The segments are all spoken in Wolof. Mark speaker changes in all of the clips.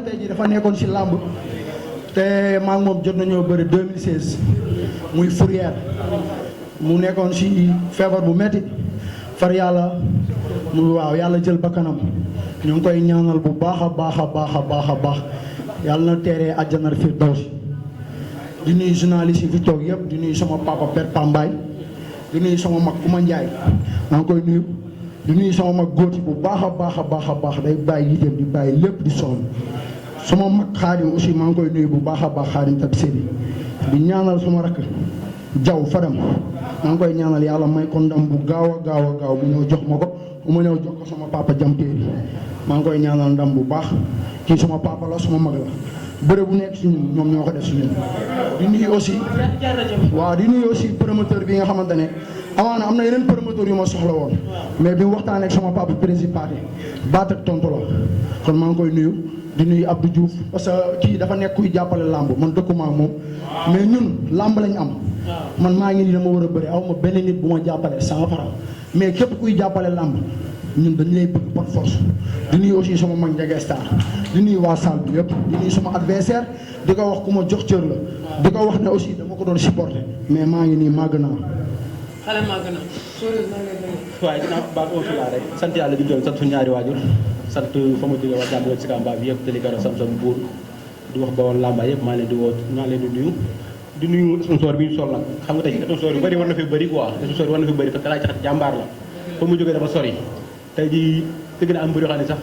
Speaker 1: ne tey jii dafa nekkoon si làmb te maa ngi moom jot nañoo bëri 2016 muy Fourrière mu nekkoon si feebar bu metti far yàlla mu waaw yàlla jël bakkanam ñu ngi koy ñaanal bu baax a baax a baax a baax a baax yàlla na teeree àjjana firdawsi di nuyu journaliste yi fi toog yëpp di nuyu sama papa Père Pambaay di nuyu sama mag Ouma Ndiaye maa ngi koy nuyu di nuyu sama mag góoti bu baax a baax a baax a baax day bàyyi yiteem di bàyyi lépp di sonn sama mag Xaadim aussi maa ngi koy nuyu bu baax a baax Xaadim tab séri di ñaanal sama rakk Jaw Fadam maa ngi koy ñaanal yàlla may ko ndam bu gaaw a gaaw a gaaw mu ñëw jox ma ko bu ma ñëw jox ko sama papa Jamtéeri maa ngi koy ñaanal ndam bu baax kii sama papa la sama mag la bëre bu nekk si ñun ñoom ñoo ko def si ñun di nuyu aussi waaw di nuyu aussi promoteur bi nga xamante ne amaana am na yeneen promoteur yu ma soxla woon mais bi mu waxtaanee ak sama papa principal baat ak tontu la kon maa ngi koy nuyu di nuyu Abdou Diouf parce que kii dafa nekk kuy jàppale làmb man dëkkuma ak moom mais ñun làmb lañ am man maa ngi nii dama war a bëri aw ma benn nit bu ma jàppale 100 francs mais képp kuy jàppale làmb ñun dañu lay bëgg par force di nuyu aussi sama mag Ndiaga Star di nuyu waa salle bi yëpp di nuyu sama adversaire di ko wax ku ma jox cër la di ko wax ne aussi dama ko doon supporter mais maa ngi nii màgg naa.
Speaker 2: xale màgg na.
Speaker 3: waaye dinaa baax au final rek sant yàlla di doon sant suñu ñaari waajur sant fa ma jógee waa jàmbur si Kamba bi yëpp Télékaro Samsam Buur di wax ba woon Lamba yëpp maa leen di woo maa leen di nuyu. di nuyu sponsor bi ñu sol nag xam nga tey sponsor yu bëri war na fi bëri quoi sponsor war na fi bëri parce que laay caxat jàmbaar la fa mu jógee dafa sori tey jii tëgg na am mbër yoo xam ne sax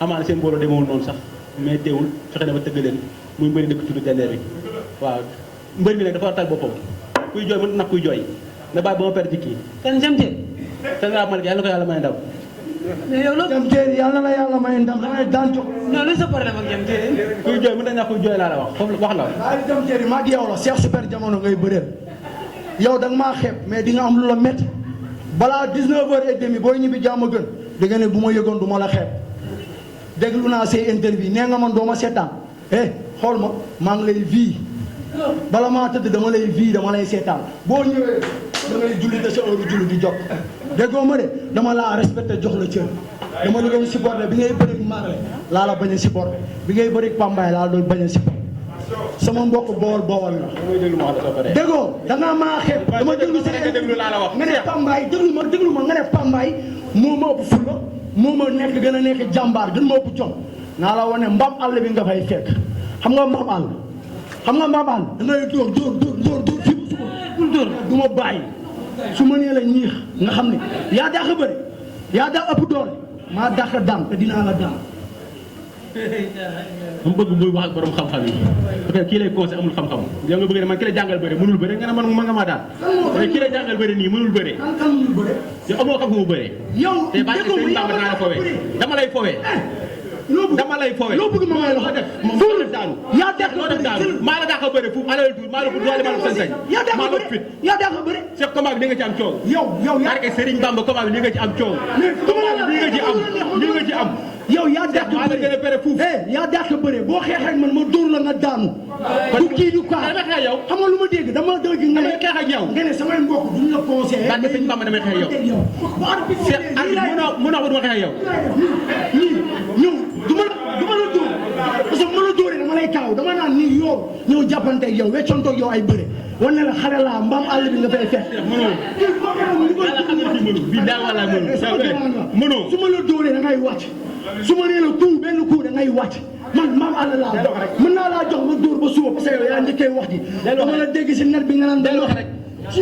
Speaker 3: amaana seen mbooloo demewul noonu sax mais teewul fexe na ba tëgg leen muy mbëri dëkk tudd jandeer bi waaw mbër mi nag dafa war a tal boppam kuy jooy mën nag kuy jooy na bàyyi ba ma perte kii
Speaker 2: kan Jamtéeri
Speaker 3: Général Malika yàlla na ko yàlla may ndam
Speaker 2: mais yow loolu
Speaker 1: Jamtéeri yàlla na la yàlla may ndam da ngay daan jox
Speaker 2: non lu sa problème ak Jamtéeri
Speaker 3: kuy jooy mën na ñàkk kuy jooy laa la wax foofu wax la
Speaker 1: waaye Jamtéeri maa ngi yow la Cheikh Super Jamono ngay bëreel yow da nga maa xeeb mais di nga am lu la métti balaa 19h30 booy ñibbi jàmm gën di nga ne bu ma yëgoon du ma la xeeb déglu naa say interview nee nga man doo ma seetaan xool ma maa ngi lay vie bala maa tëdd dama lay vie dama lay seetaan boo ñëwee da ngay julli te sa heure julli di jot déggoo ma de dama laa respecté jox la cër dama la doon supporté bi ngay bëri Marley laa la bañ a supporté bi ngay bëri Pambaay laa la doon bañ a supporté sama mbokk bool bool la. déggoo da ngaa maa xeeb. dama déglu si nga ne Pambaay déglu ma nga ne Pambaay moo ma ëpp fulla moo ma nekk gën a nekk jàmbaar gën ma ëpp jom naa la wane mbaam àll bi nga fay fekk xam nga mbaam àll da ngay dóor fii ba suba bul dóor du ma bàyyi su ma nee la ñiix nga xam ne yaa dàq bëri yaa dàq ëpp doole maa dàq daan te dinaa la daan.
Speaker 3: mu bëgg muy wax ak borom xam-xam yi parce que kii lay conseil amul xam-xam yow nga bëgg ne man ki la jàngal bëre mënul bëre nga ne man nga maa daan mais kii la jàngal bëre nii mënul bëre
Speaker 1: kan mënul bëre
Speaker 3: yow amoo xam fu mu bëre
Speaker 1: yow
Speaker 3: te bàyyi ko sëñ Bamba naa la foowee dama lay foowee
Speaker 1: loo bëgg ma may la ko def
Speaker 3: loo def daanu
Speaker 1: yaa dàq
Speaker 3: loo def daanu maa la dàq bëre fu alal tuur maa la ko doole maa la ko sañ-sañ maa la fit
Speaker 1: yaa dàq bëre
Speaker 3: Cheikh combat bi di nga ci am coow
Speaker 1: yow
Speaker 3: barke Serigne Bamba combat bi di nga ci am coow combat bi di nga ci am
Speaker 1: yow yaa dàq
Speaker 3: maa la gën a pere fuuf
Speaker 1: yaa dàq bëre boo xeexee ak man ma dóor la nga daanu du kii du kaa
Speaker 3: dama xeex yow
Speaker 1: xam nga lu ma dégg dama dégg nga ne
Speaker 3: xeex ak yow
Speaker 1: nga ne samay mbokk duñ la conseillé
Speaker 3: barke Serigne Bamba damay xeex yow mënoo ko duma xeex yow
Speaker 1: nii ñëw du ma la dóor parce que ma la dóoree dama lay kaaw dama naan nii yow ñëw jàppante ak yow weccantoog yow ay bëre wan ne la xale laa mbaam àll bi nga fay fekk
Speaker 3: mënoo
Speaker 1: su ma la dóoree da ngay wàcc su ma nee la coup benn coup da ngay wàcc man maam àll laa mën naa laa jox ma dóor ba suba parce que yow yaa njëkkee wax ji dama la dégg si net bi nga naan day wax rek su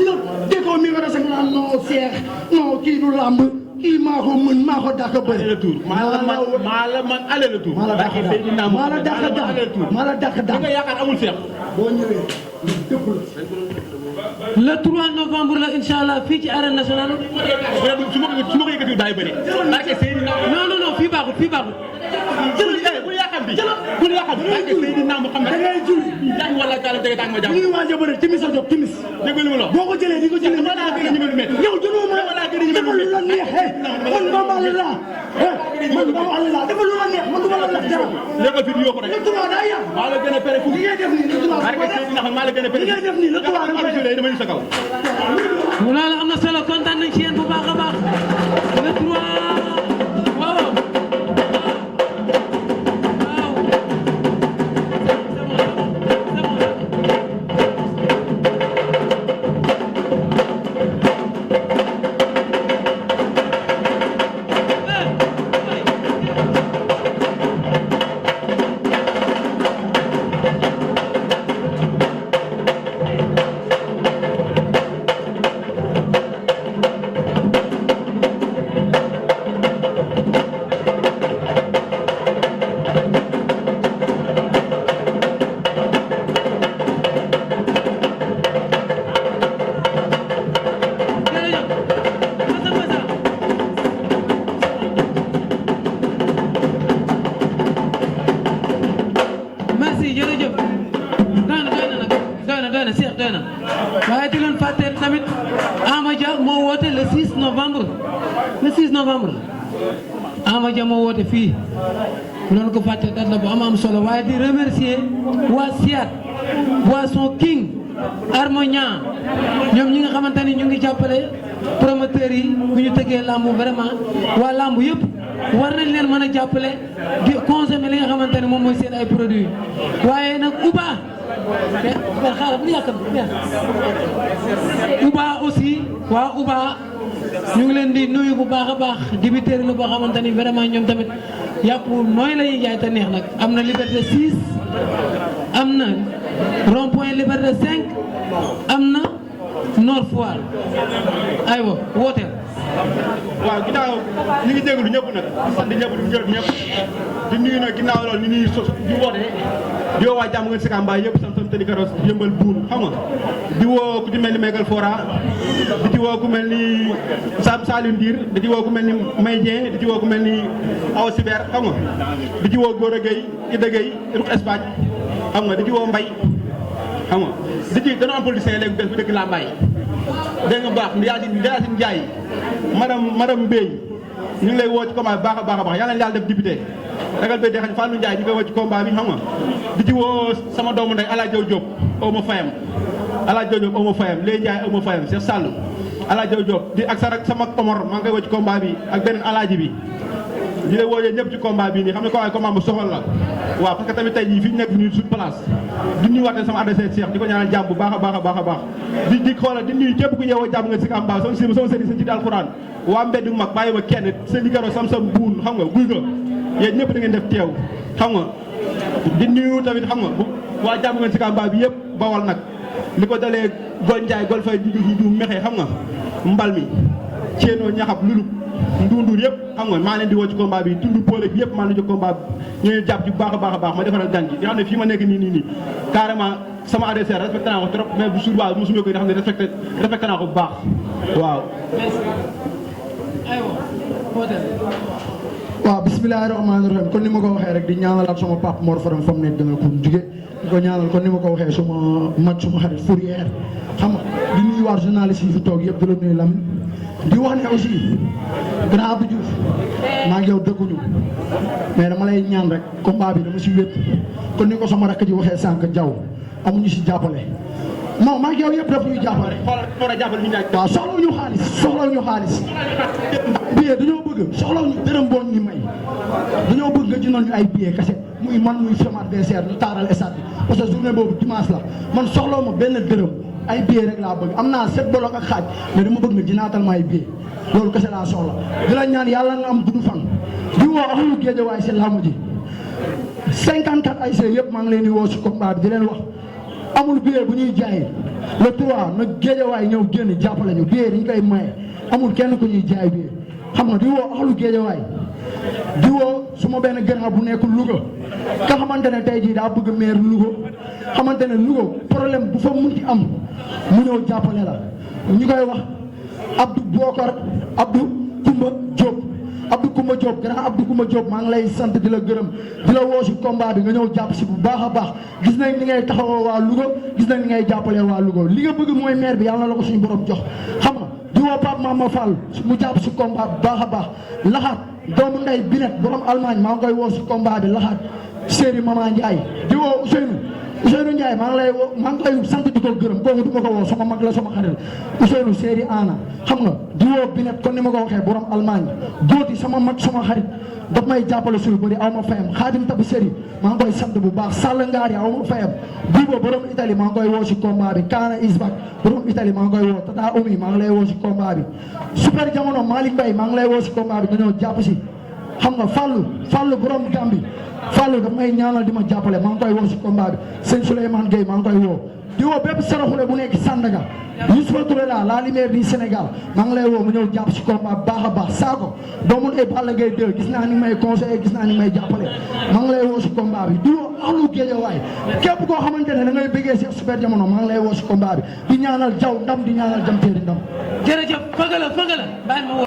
Speaker 1: la déggoo mi nga rasa nga naan non seex non kii du làmb kii maa ko mën maa ko dàq bëri
Speaker 3: maa la man aller le tour
Speaker 1: maa la dàq daan maa la dàq daan
Speaker 3: nga yaakaar amul seex
Speaker 1: boo ñëwee dëpp
Speaker 2: le 3 novembre la incha allah fii ci arène nationale.
Speaker 3: su ma ko yëkkati daay bëri
Speaker 2: non fii baaxul
Speaker 3: bul yàqam bi barke Seydina Muhammad
Speaker 1: da ngay jul
Speaker 3: yaay wala kala dëgg tàng ma jàpp
Speaker 1: ñu waaj a bëri timis a jot timis
Speaker 3: dégg lu ma la
Speaker 1: boo ko jëlee di ko jëlee
Speaker 3: dama laa gën a ñëmelu métti
Speaker 1: yow jëloo ma dafa lu la neex man Bamba la man Bamba la dafa lu la neex man du ma la lax dara
Speaker 3: léegi fi ñu yokku rek
Speaker 1: le droit daa yàq
Speaker 3: maa la gën a pere fu
Speaker 1: li ngay def nii le droit
Speaker 3: barke Seydina maa la gën a pere
Speaker 1: li ngay def nii le droit
Speaker 3: dama ñu sa kaw
Speaker 2: loolu am na solo kontaan nañ ci yéen bu baax a baax le 3 waaw Ama Dia moo woote fii noonu ko fàtte dat la bu am solo waaye di remercier waa Siat Boisson King Harmonia ñoom ñi nga xamante ni ñu ngi jàppale promoteurs yi bu ñu tëggee làmb vraiment waa làmb yëpp war nañ leen mën a jàppale di consommer li nga xamante ne moom mooy seen ay produits waaye nag Uba aussi waa Uba ñu ngi leen di nuyu bu baax a baax dibiteeri la boo xamante ni vraiment ñoom tamit yàpp nooy la ñuy jaay te neex nag am na Liberté 6 am na rond point Liberté 5 am na Nord Foire aywa wooteel.
Speaker 3: waaw ginnaaw ñu ngi jégalu ñëpp nag di sant ñëpp di gërëm ñëpp di nuyu nag ginnaaw loolu ñu nuyu di woote di woo waa jàmm ngeen Sicap Mbao yëpp sam tëddi karos yëmbal buun xam nga di woo ku ci mel ni Michael Fora di ci woo ku mel ni Saliou Ndir di ci woo ku mel ni May Dieng di ci woo ku mel ni Awa Siber xam nga di ci woo Gora Gueye Ida Gueye Ruk Espagne xam nga di ci woo Mbaye xam nga di ci dana am politicien léegi bés bu dëkk Lambaye dégg nga baax Yacine Ndiaye madame Mbaye ñu ngi lay woo ci combat bi baax a baax yàlla na yàlla def député ragal bay dexañ Fallou Ndiaye ñu koy woo ci combat bi xam nga di ci woo sama doomu ndey Ala Diaw Diop aw ma fayam Ala Diaw Diop aw ma fayam Lay Ndiaye aw ma fayam Cheikh Sall Ala Diaw Diop di ak sama Omar maa ngi koy woo ci combat bi ak beneen alaaji bi di lay woo ñëpp ci combat bi nii xam ne combat bu soxal la waaw parce que tamit tey jii fi ñu nekk nii suñu place di nuyuwaatee sama adversaire Cheikh di ko ñaanal jàmm bu baax a baax di xoolal di nuyu képp ku yeewoo jàmm nga Sicap Mbao sama sëriñ sa ci alxuraan waa mbedd mu mag bàyyi ma kenn seen ligaro sam-sam buun xam nga guy ga yéen ñëpp da ngeen def teew xam nga di nuyu tamit xam nga waa jàmm nga Sicap Mbao bi yëpp bawal nag li ko dalee Gol Ndiaye Gol Fay du mexe xam nga mbal mi ceenoo ñaxab lulub ndundur yëpp xam nga maa leen di woo ci combat bi tund poole bi yëpp maa leen di combat bi ñu jàpp ci bu baax a baax ma defaral gan gi nga xam ne fii ma nekk nii carrément sama adversaire respecté naa ko trop mais bu suur waaw mosuma ko nga xam ne respecté naa ko bu baax waaw.
Speaker 1: waaw bismillahi rahmaani rahim kon ni ma ko waxee rek di ñaanalaat sama papa Mor Faram fa mu nekk gën a ko jóge di ko ñaanal kon ni ma ko waxee suma mag suma xarit Fourière xam nga di nuyuwaat journaliste yi fi toog yëpp di la nuyu Lamine di wax ne aussi grand Abdou Diouf maa ngi yow dëkkuñu mais dama lay ñaan rek combat bi dama si wét kon ni ko sama rakk ji waxee sànq Diaw amuñu si jàppale non maa ngi yow yëpp daf ñuy jàppale. waaw soxlawuñu xaalis billet dañoo bëgg soxlawuñu dërëm boo ñu may dañoo bëgg nga jëndal ñu ay billet kese muy man muy sama adversaire ñu taaral stade bi parce que journée boobu dimanche la man soxlawu ma benn dërëm ay billet rek laa bëgg am naa 7 bolok ak xaaj mais dama bëgg nga jinaatal ma ay billet loolu kese laa soxla di la ñaan yàlla nga am gudd fan di woo axlu Géejawaay si làmb ji 54 ASC yëpp maa ngi leen di woo si combat bi di leen wax amul billet bu ñuy jaay le 3 na Géejawaay ñëw génn jàppale ñu billet dañ koy maye amul kenn ku ñuy jaay billet xam nga di woo axlu Géejawaay di woo suma benn gàncax bu nekk Louga nga xamante ne tey jii daa bëgg maire Louga xamante ne Louga problème bu fa munti am mu ñëw jàppale la ñu koy wax Abdou Bokar Abdou Koumba Diop grand Abdou Koumba Diop maa ngi lay sant di la gërëm di la woo si combat bi nga ñëw jàpp si bu baax a baax gis nañ ni ngay taxawoo waa Louga gis nañ ni ngay jàppalee waa Louga li nga bëgg mooy maire bi yàlla la ko suñu borom jox xam nga di woo Pape Mama Fall mu jàpp si combat bu baax a baax laxaat doomu ndey binet borom Allemagne maa ngi koy woo si combat bi laxaat Séri Mama Ndiaye di woo Ousseynou Ndiaye maa ngi koy sant di ko gërëm kooku du ma ko woo sama mag la sama xarit Ousseynou Séri Ana xam nga di woo binet kon ni ma ko waxee borom Allemagne góoti sama mag sama xarit daf may jàppale suñu bëri aw ma fayam Xaadim Tabi Séri maa ngi koy sant bu baax Sall Ngaari aw ma fayam Bibo borom Italie maa ngi koy woo si combat bi Kaana Isbak borom Italie maa ngi koy woo Tata Oumi maa ngi lay woo si combat bi super jamono Malick Mbaye maa ngi lay woo si combat bi nga ñëw jàpp si xam nga Fallou borom Gambi Fallou daf may ñaanal di ma jàppale maa ngi koy woo si combat bi sëñ Souleymane Gueye maa ngi koy woo di woo bépp saraxule bu nekk Sandaga Youssoufa Touré la lumière du Sénégal maa ngi lay woo mu ñëw jàpp si combat baax a baax saako doomu ay Balla Gaye 2 gis naa ni may conseillé gis naa ni may jàppale maa ngi lay woo si combat bi di woo axlu Géejawaay képp koo xamante ne da ngay bëggee si super jamono maa ngi lay woo si combat bi di ñaanal jaw ndam di ñaanal jam teeri ndam
Speaker 2: jërëjëf fëgala